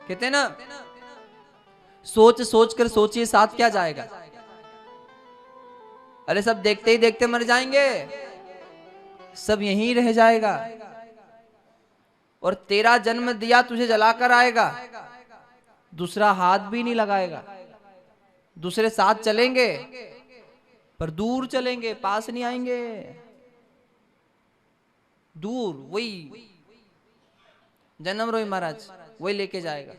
कहते हैं ना, सोच सोच कर सोचिए साथ क्या जाएगा। अरे सब देखते ही देखते मर जाएंगे, सब यहीं रह जाएगा। और तेरा जन्म दिया तुझे जलाकर आएगा, दूसरा हाथ भी नहीं लगाएगा। दूसरे साथ चलेंगे पर दूर चलेंगे, पास नहीं आएंगे, दूर। वही जन्म रोई महाराज वही लेके जाएगा।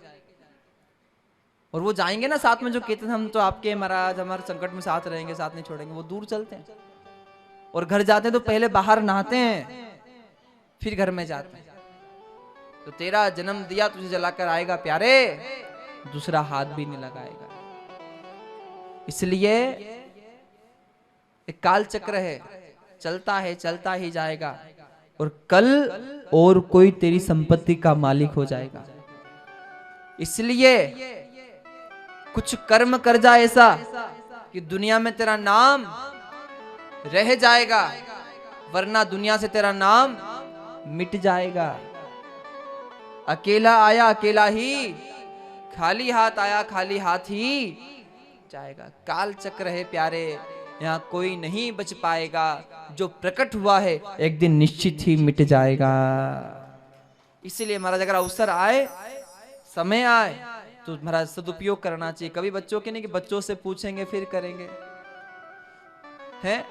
और वो जाएंगे ना साथ में, जो कहते हैं हम तो आपके महाराज, हमारे संकट में साथ रहेंगे, साथ नहीं छोड़ेंगे, वो दूर चलते हैं। और घर जाते हैं तो पहले बाहर नहाते हैं, फिर घर में जाते हैं। तो तेरा जन्म दिया तुझे जलाकर आएगा प्यारे, दूसरा हाथ भी नहीं लगाएगा। इसलिए एक काल चक्र है, चलता ही जाएगा। और कल और कोई तेरी संपत्ति का मालिक हो जाएगा। इसलिए कुछ कर्म कर जा ऐसा कि दुनिया में तेरा नाम रह जाएगा, वरना दुनिया से तेरा नाम मिट जाएगा। अकेला आया अकेला ही, खाली हाथ आया खाली हाथ ही जाएगा। काल चक्र है प्यारे, यहाँ कोई नहीं बच पाएगा। जो प्रकट हुआ है एक दिन निश्चित ही मिट जाएगा। इसीलिए महाराज अगर अवसर आए, समय आए, तो महाराज सदुपयोग करना चाहिए। कभी बच्चों के नहीं कि बच्चों से पूछेंगे फिर करेंगे, हैं?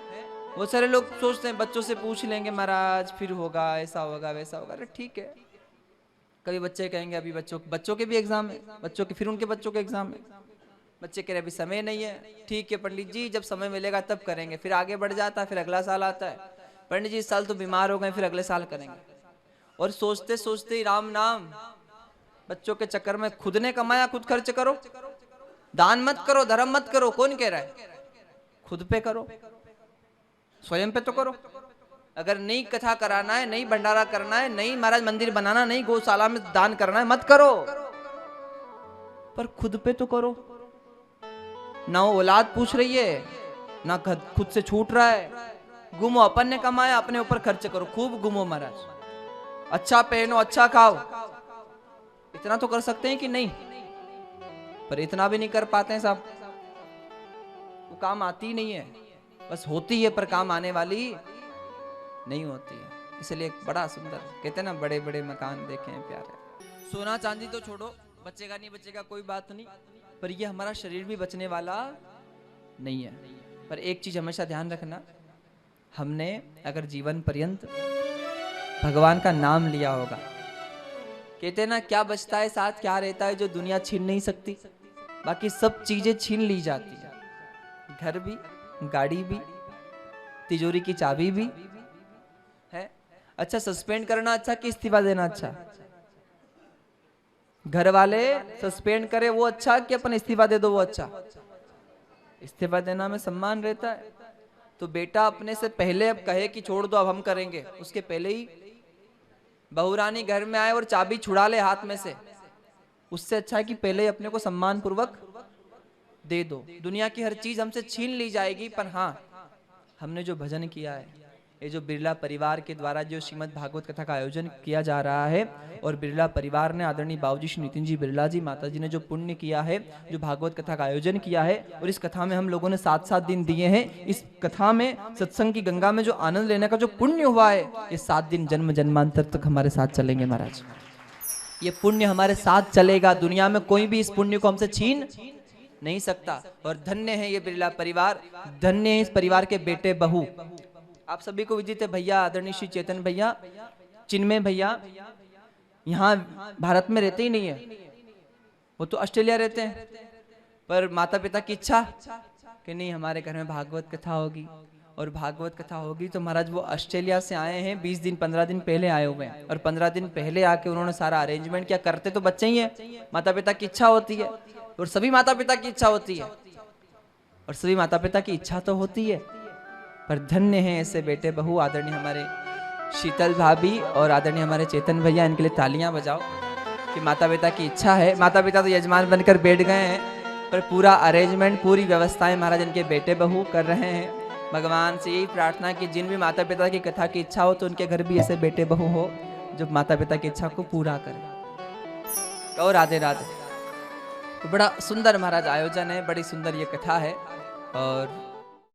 बहुत सारे लोग सोचते हैं बच्चों से पूछ लेंगे महाराज फिर होगा, ऐसा होगा वैसा होगा। अरे ठीक है, कभी बच्चे कहेंगे अभी बच्चों के भी एग्जाम है, बच्चों के फिर उनके बच्चों के एग्जाम है, बच्चे कह रहे अभी समय नहीं है। ठीक है पंडित जी, जब समय मिलेगा तब करेंगे। फिर आगे बढ़ जाता है, फिर अगला साल आता है, पंडित जी इस साल तो बीमार हो गए, फिर अगले साल करेंगे। और सोचते सोचते ही राम नाम, बच्चों के चक्कर में खुद ने कमाया खुद खर्च करो, दान मत करो, धर्म मत करो। कौन कह रहा है? खुद पे करो, स्वयं पे तो करो। अगर नहीं कथा कराना है, नहीं भंडारा करना है, नहीं महाराज मंदिर बनाना, नहीं गौशाला में दान करना है, मत करो, पर खुद पे तो करो। ना वो औलाद पूछ रही है, ना खुद से छूट रहा है। घूमो, अपन ने कमाया अपने ऊपर खर्च करो, खूब घूमो महाराज, अच्छा पहनो, अच्छा खाओ। इतना तो कर सकते हैं कि नहीं? पर इतना भी नहीं कर पाते हैं साहब। वो काम आती नहीं है, बस होती है पर काम आने वाली नहीं होती है। इसलिए बड़ा सुंदर कहते हैं ना, बड़े बड़े मकान देखे हैं प्यारे। सोना चांदी तो छोड़ो, बचेगा नहीं बचेगा कोई बात नहीं, पर ये हमारा शरीर भी बचने वाला नहीं है। पर एक चीज हमेशा ध्यान रखना, हमने अगर जीवन पर्यंत भगवान का नाम लिया होगा, कहते हैं ना क्या बचता है साथ, क्या रहता है जो दुनिया छीन नहीं सकती। बाकी सब चीजें छीन ली जाती है, घर भी, गाड़ी भी, तिजोरी की चाबी भी है। अच्छा, सस्पेंड करना अच्छा कि इस्तीफा देना अच्छा? घर वाले सस्पेंड करे वो अच्छा कि अपन इस्तीफा दे दो वो अच्छा? इस्तीफा देना में सम्मान रहता है। तो बेटा अपने से पहले अब कहे कि छोड़ दो अब हम करेंगे, उसके पहले ही बहुरानी घर में आए और चाबी छुड़ा ले हाथ में से, उससे अच्छा है कि पहले ही अपने को सम्मान पूर्वक दे दो। दुनिया की हर चीज हमसे छीन ली जाएगी, पर हाँ हमने जो भजन किया है, ये जो बिरला परिवार के द्वारा जो श्रीमद् भागवत कथा का आयोजन किया जा रहा है, और बिरला परिवार ने आदरणीय बाबूजी श्री नितिन जी बिरला जी, माता जी ने जो पुण्य किया है, जो भागवत कथा का आयोजन किया है, और इस कथा में हम लोगों ने 7-7 दिन दिए हैं। इस कथा में सत्संग की गंगा में जो आनंद लेने का जो पुण्य हुआ है, ये 7 दिन जन्म जन्मांतर तक हमारे साथ चलेंगे महाराज। ये पुण्य हमारे साथ चलेगा, दुनिया में कोई भी इस पुण्य को हमसे छीन नहीं सकता। और धन्य है ये बिरला परिवार, धन्य है इस परिवार के बेटे बहू। आप सभी को विदित है भैया, आदरणीय श्री चेतन भैया, चिन्मय भैया यहाँ भारत में रहते ही नहीं है, वो तो ऑस्ट्रेलिया रहते हैं। पर माता पिता की इच्छा कि नहीं हमारे घर में भागवत कथा होगी, और भागवत कथा होगी तो महाराज वो ऑस्ट्रेलिया से आए हैं, 20 दिन 15 दिन पहले आए हुए हैं, और 15 दिन पहले आके उन्होंने सारा अरेंजमेंट किया। करते तो बच्चे ही हैं, माता पिता की इच्छा होती है, और सभी माता पिता की इच्छा होती है, और सभी माता पिता की इच्छा तो होती है, पर धन्य है ऐसे बेटे बहू। आदरणीय हमारे शीतल भाभी और आदरणीय हमारे चेतन भैया, इनके लिए तालियां बजाओ कि माता पिता की इच्छा है। माता पिता तो यजमान बनकर बैठ गए हैं, पर पूरा अरेंजमेंट, पूरी व्यवस्थाएं महाराज इनके बेटे बहू कर रहे हैं। भगवान से यही प्रार्थना कि जिन भी माता पिता की कथा की इच्छा हो, तो उनके घर भी ऐसे बेटे बहू हो जो माता पिता की इच्छा को पूरा करें। और राधे राधे। तो बड़ा सुंदर महाराज आयोजन है, बड़ी सुंदर ये कथा है। और